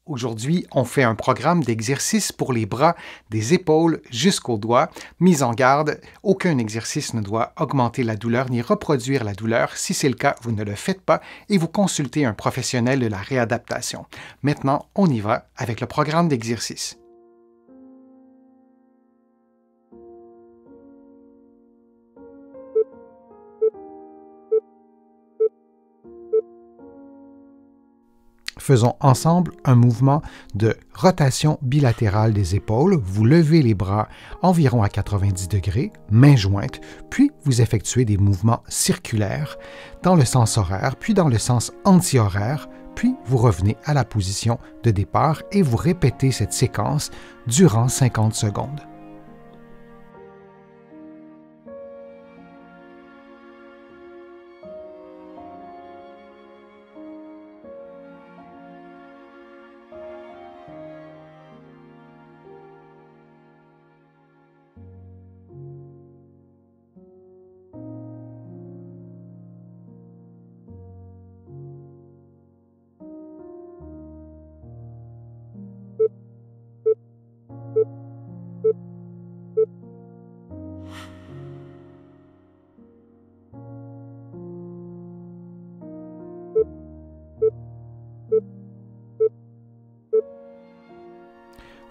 Aujourd'hui, on fait un programme d'exercice pour les bras, des épaules jusqu'aux doigts. Mise en garde, aucun exercice ne doit augmenter la douleur ni reproduire la douleur. Si c'est le cas, vous ne le faites pas et vous consultez un professionnel de la réadaptation. Maintenant, on y va avec le programme d'exercice. Faisons ensemble un mouvement de rotation bilatérale des épaules. Vous levez les bras environ à 90 degrés, mains jointes, puis vous effectuez des mouvements circulaires dans le sens horaire, puis dans le sens anti-horaire, puis vous revenez à la position de départ et vous répétez cette séquence durant 50 secondes.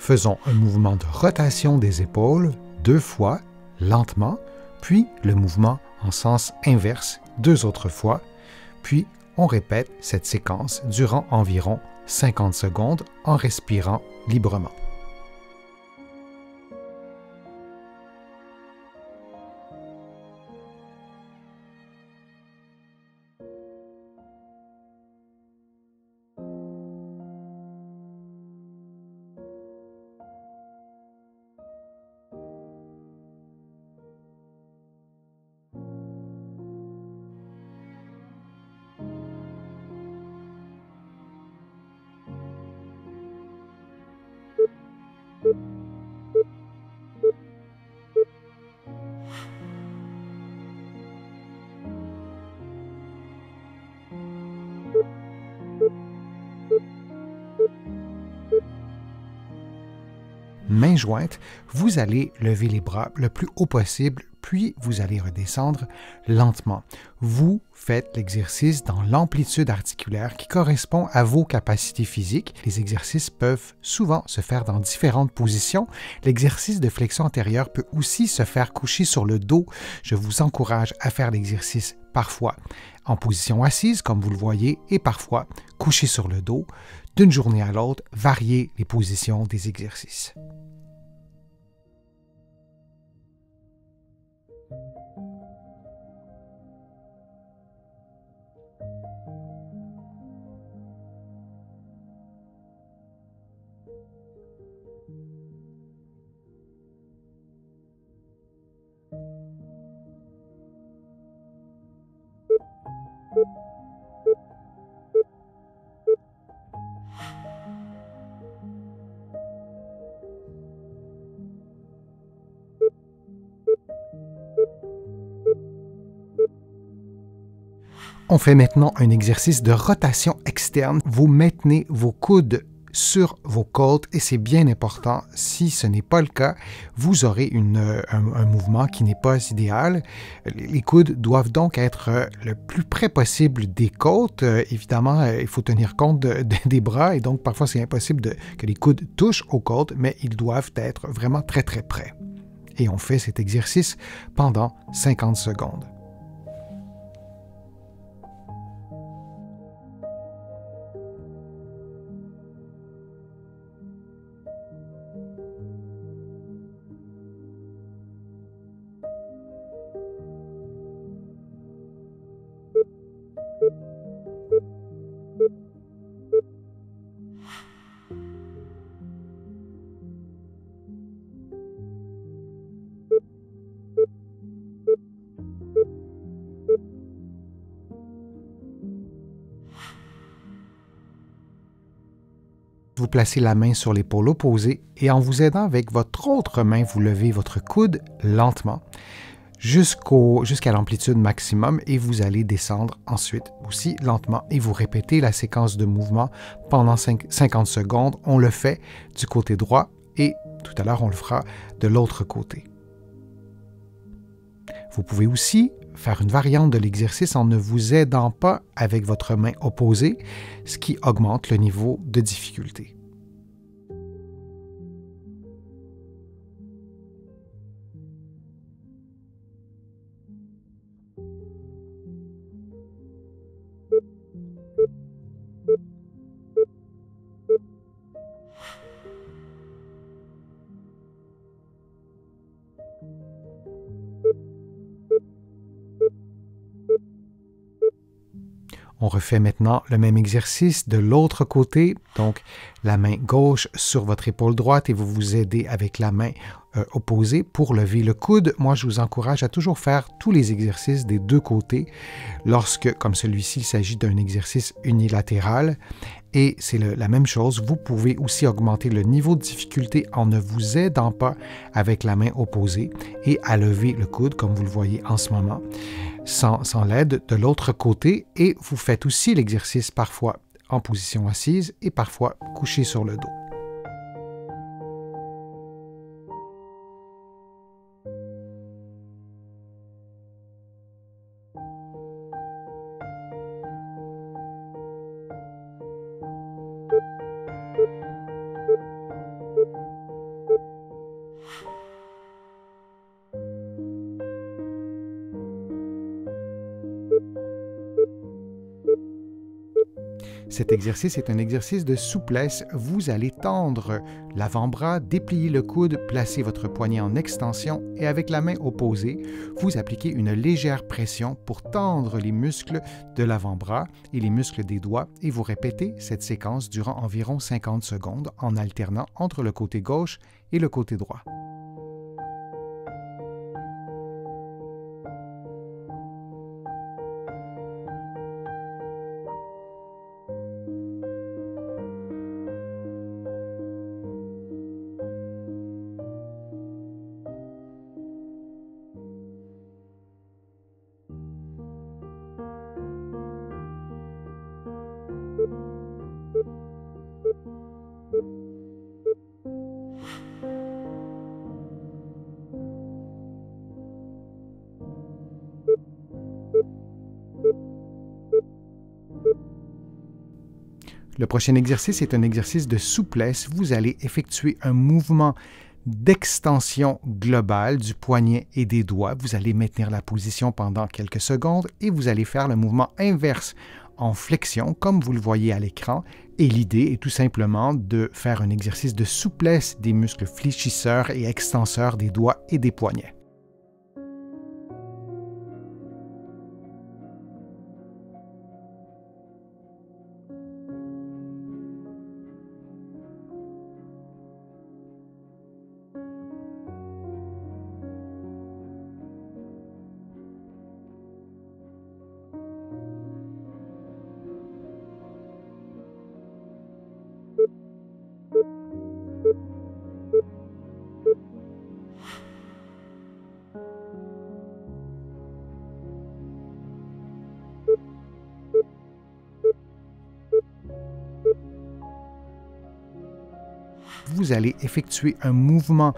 Faisons un mouvement de rotation des épaules 2 fois, lentement, puis le mouvement en sens inverse 2 autres fois, puis on répète cette séquence durant environ 50 secondes en respirant librement. Main jointe, vous allez lever les bras le plus haut possible, puis vous allez redescendre lentement. Vous faites l'exercice dans l'amplitude articulaire qui correspond à vos capacités physiques. Les exercices peuvent souvent se faire dans différentes positions. L'exercice de flexion antérieure peut aussi se faire coucher sur le dos. Je vous encourage à faire l'exercice parfois en position assise, comme vous le voyez, et parfois couché sur le dos. D'une journée à l'autre, variez les positions des exercices. On fait maintenant un exercice de rotation externe. Vous maintenez vos coudes sur vos côtes et c'est bien important. Si ce n'est pas le cas, vous aurez un mouvement qui n'est pas idéal. Les coudes doivent donc être le plus près possible des côtes. Évidemment, il faut tenir compte des bras et donc parfois c'est impossible que les coudes touchent aux côtes, mais ils doivent être vraiment très très près. Et on fait cet exercice pendant 50 secondes. Vous placez la main sur l'épaule opposée et en vous aidant avec votre autre main, vous levez votre coude lentement. jusqu'à l'amplitude maximum et vous allez descendre ensuite aussi lentement et vous répétez la séquence de mouvement pendant 50 secondes. On le fait du côté droit et tout à l'heure on le fera de l'autre côté. Vous pouvez aussi faire une variante de l'exercice en ne vous aidant pas avec votre main opposée, ce qui augmente le niveau de difficulté. On refait maintenant le même exercice de l'autre côté, donc la main gauche sur votre épaule droite et vous vous aidez avec la main opposée pour lever le coude. Moi, je vous encourage à toujours faire tous les exercices des deux côtés lorsque, comme celui-ci, il s'agit d'un exercice unilatéral. Et c'est la même chose, vous pouvez aussi augmenter le niveau de difficulté en ne vous aidant pas avec la main opposée et à lever le coude, comme vous le voyez en ce moment, sans l'aide de l'autre côté. Et vous faites aussi l'exercice parfois en position assise et parfois couché sur le dos. Cet exercice est un exercice de souplesse. Vous allez tendre l'avant-bras, déplier le coude, placer votre poignet en extension et avec la main opposée, vous appliquez une légère pression pour tendre les muscles de l'avant-bras et les muscles des doigts et vous répétez cette séquence durant environ 50 secondes en alternant entre le côté gauche et le côté droit. Le prochain exercice est un exercice de souplesse. Vous allez effectuer un mouvement d'extension globale du poignet et des doigts. Vous allez maintenir la position pendant quelques secondes et vous allez faire le mouvement inverse en flexion, comme vous le voyez à l'écran. Et l'idée est tout simplement de faire un exercice de souplesse des muscles fléchisseurs et extenseurs des doigts et des poignets. Vous allez effectuer un mouvement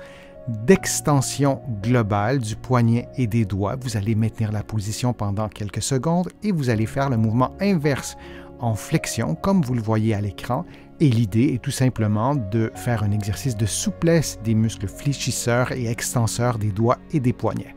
d'extension globale du poignet et des doigts. Vous allez maintenir la position pendant quelques secondes et vous allez faire le mouvement inverse en flexion, comme vous le voyez à l'écran. Et l'idée est tout simplement de faire un exercice de souplesse des muscles fléchisseurs et extenseurs des doigts et des poignets.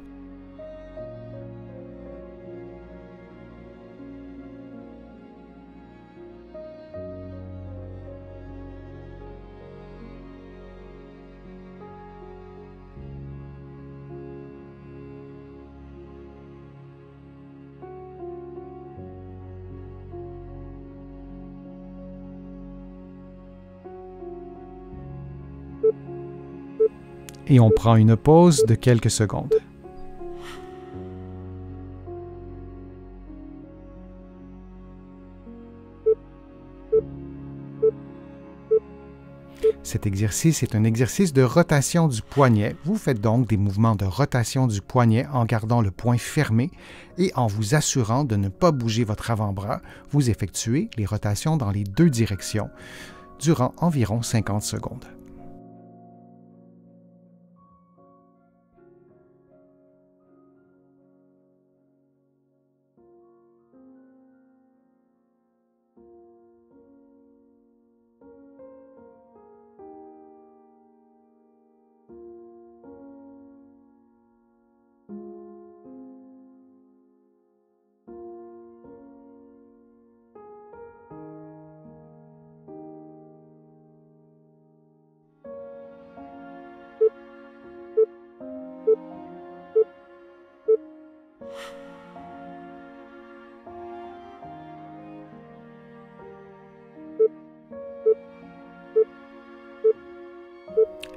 Et on prend une pause de quelques secondes. Cet exercice est un exercice de rotation du poignet. Vous faites donc des mouvements de rotation du poignet en gardant le poing fermé et en vous assurant de ne pas bouger votre avant-bras. Vous effectuez les rotations dans les deux directions durant environ 50 secondes.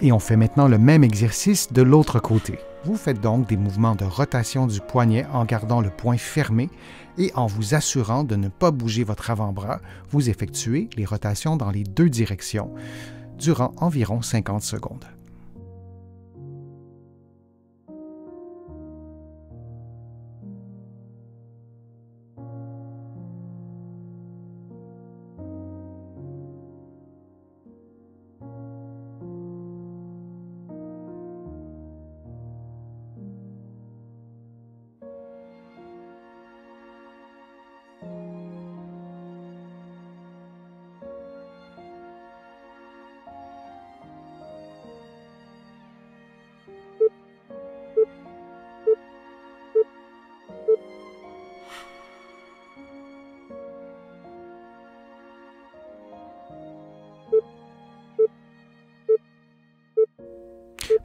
Et on fait maintenant le même exercice de l'autre côté. Vous faites donc des mouvements de rotation du poignet en gardant le poing fermé et en vous assurant de ne pas bouger votre avant-bras. Vous effectuez les rotations dans les deux directions durant environ 50 secondes.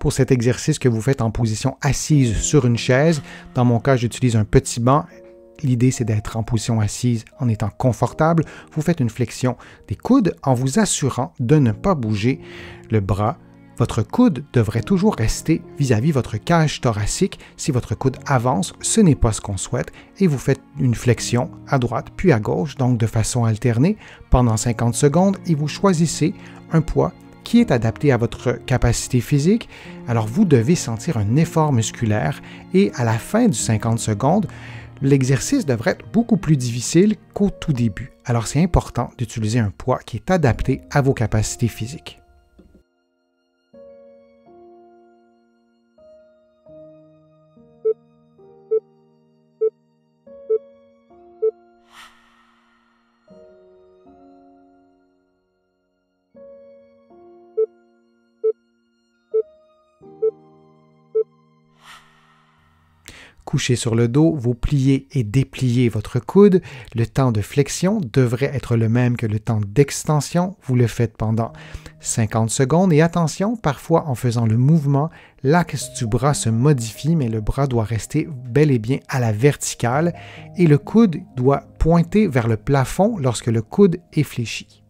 Pour cet exercice que vous faites en position assise sur une chaise, dans mon cas, j'utilise un petit banc. L'idée, c'est d'être en position assise en étant confortable. Vous faites une flexion des coudes en vous assurant de ne pas bouger le bras. Votre coude devrait toujours rester vis-à-vis votre cage thoracique. Si votre coude avance, ce n'est pas ce qu'on souhaite et vous faites une flexion à droite puis à gauche, donc de façon alternée pendant 50 secondes et vous choisissez un poids qui est adapté à votre capacité physique. Alors vous devez sentir un effort musculaire et à la fin du 50 secondes, l'exercice devrait être beaucoup plus difficile qu'au tout début. Alors c'est important d'utiliser un poids qui est adapté à vos capacités physiques. Couché sur le dos, vous pliez et dépliez votre coude. Le temps de flexion devrait être le même que le temps d'extension. Vous le faites pendant 50 secondes. Et attention, parfois en faisant le mouvement, l'axe du bras se modifie, mais le bras doit rester bel et bien à la verticale et le coude doit pointer vers le plafond lorsque le coude est fléchi.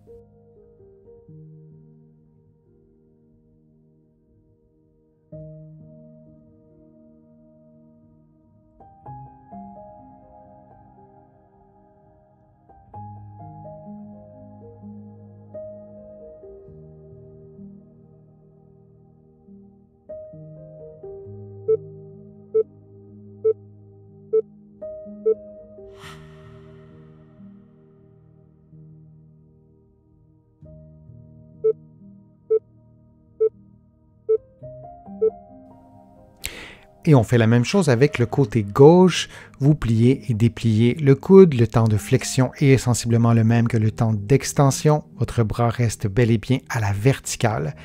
Et on fait la même chose avec le côté gauche. Vous pliez et dépliez le coude. Le temps de flexion est sensiblement le même que le temps d'extension. Votre bras reste bel et bien à la verticale.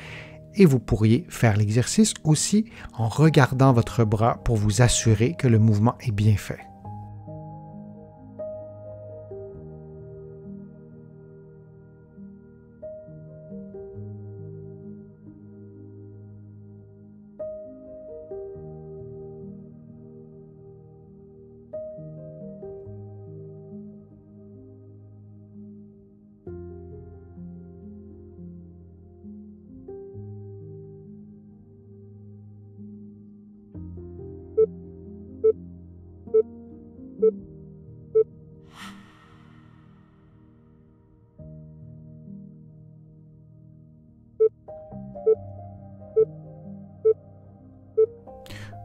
Et vous pourriez faire l'exercice aussi en regardant votre bras pour vous assurer que le mouvement est bien fait.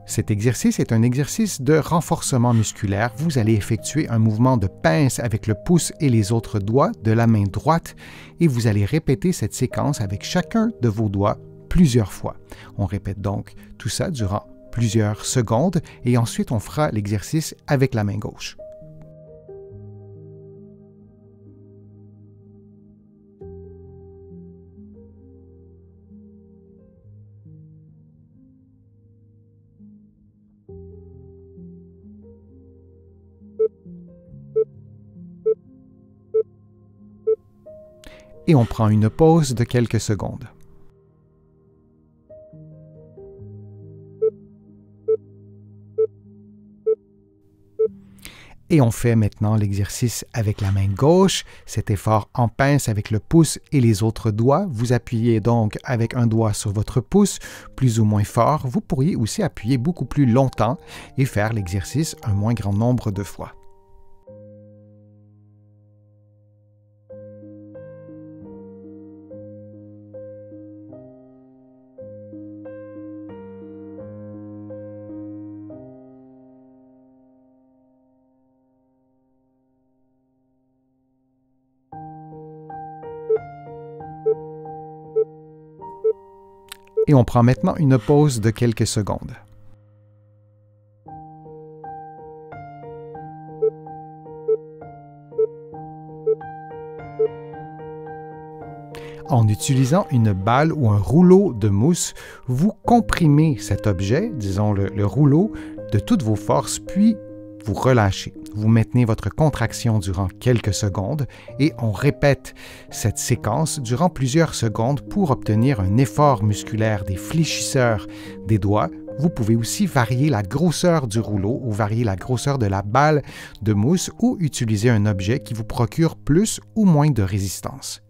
Cet exercice est un exercice de renforcement musculaire. Vous allez effectuer un mouvement de pince avec le pouce et les autres doigts de la main droite et vous allez répéter cette séquence avec chacun de vos doigts plusieurs fois. On répète donc tout ça durant plusieurs secondes et ensuite on fera l'exercice avec la main gauche. Et on prend une pause de quelques secondes. Et on fait maintenant l'exercice avec la main gauche, cet effort en pince avec le pouce et les autres doigts. Vous appuyez donc avec un doigt sur votre pouce, plus ou moins fort. Vous pourriez aussi appuyer beaucoup plus longtemps et faire l'exercice un moins grand nombre de fois. Et on prend maintenant une pause de quelques secondes. En utilisant une balle ou un rouleau de mousse, vous comprimez cet objet, disons le rouleau, de toutes vos forces, puis vous relâchez. Vous maintenez votre contraction durant quelques secondes et on répète cette séquence durant plusieurs secondes pour obtenir un effort musculaire des fléchisseurs des doigts. Vous pouvez aussi varier la grosseur du rouleau ou varier la grosseur de la balle de mousse ou utiliser un objet qui vous procure plus ou moins de résistance.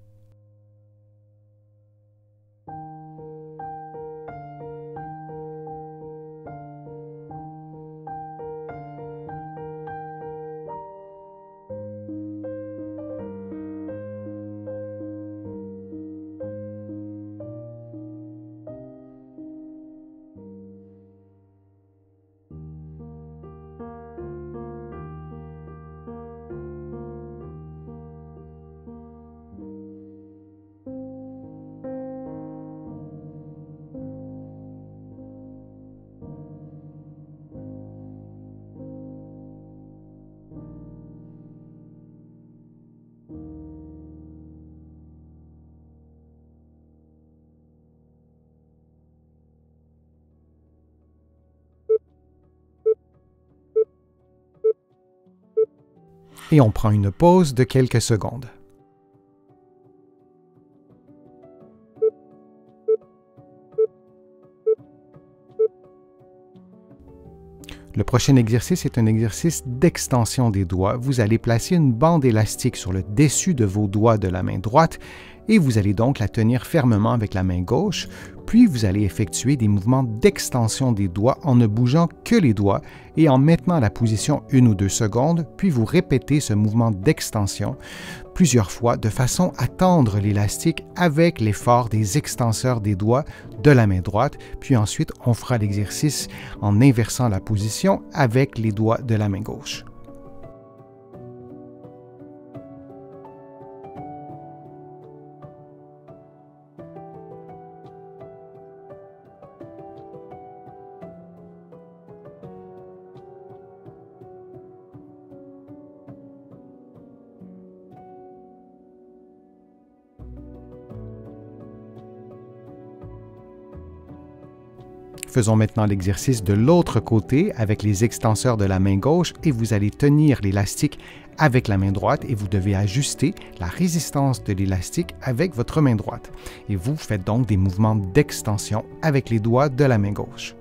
Et on prend une pause de quelques secondes. Le prochain exercice est un exercice d'extension des doigts. Vous allez placer une bande élastique sur le dessus de vos doigts de la main droite et vous allez donc la tenir fermement avec la main gauche, puis vous allez effectuer des mouvements d'extension des doigts en ne bougeant que les doigts et en maintenant la position 1 ou 2 secondes, puis vous répétez ce mouvement d'extension plusieurs fois de façon à tendre l'élastique avec l'effort des extenseurs des doigts de la main droite, puis ensuite on fera l'exercice en inversant la position avec les doigts de la main gauche. Faisons maintenant l'exercice de l'autre côté avec les extenseurs de la main gauche et vous allez tenir l'élastique avec la main droite et vous devez ajuster la résistance de l'élastique avec votre main droite. Et vous faites donc des mouvements d'extension avec les doigts de la main gauche.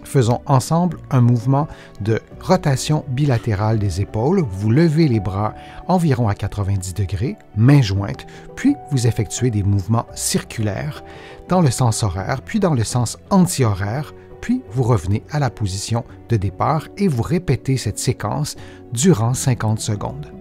Faisons ensemble un mouvement de rotation bilatérale des épaules. Vous levez les bras environ à 90 degrés, mains jointes, puis vous effectuez des mouvements circulaires dans le sens horaire, puis dans le sens anti-horaire, puis vous revenez à la position de départ et vous répétez cette séquence durant 50 secondes.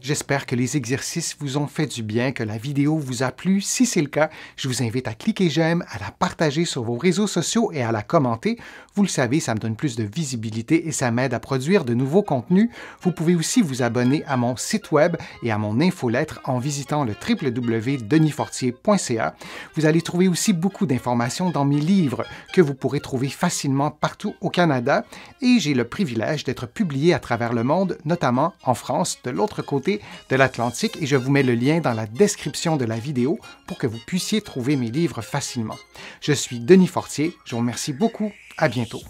J'espère que les exercices vous ont fait du bien, que la vidéo vous a plu. Si c'est le cas, je vous invite à cliquer j'aime, à la partager sur vos réseaux sociaux et à la commenter. Vous le savez, ça me donne plus de visibilité et ça m'aide à produire de nouveaux contenus. Vous pouvez aussi vous abonner à mon site web et à mon infolettre en visitant le www.denisfortier.ca. Vous allez trouver aussi beaucoup d'informations dans mes livres que vous pourrez trouver facilement partout au Canada et j'ai le privilège d'être publié à travers le monde, notamment en France, de l'autre côté de l'Atlantique et je vous mets le lien dans la description de la vidéo pour que vous puissiez trouver mes livres facilement. Je suis Denis Fortier, je vous remercie beaucoup, à bientôt.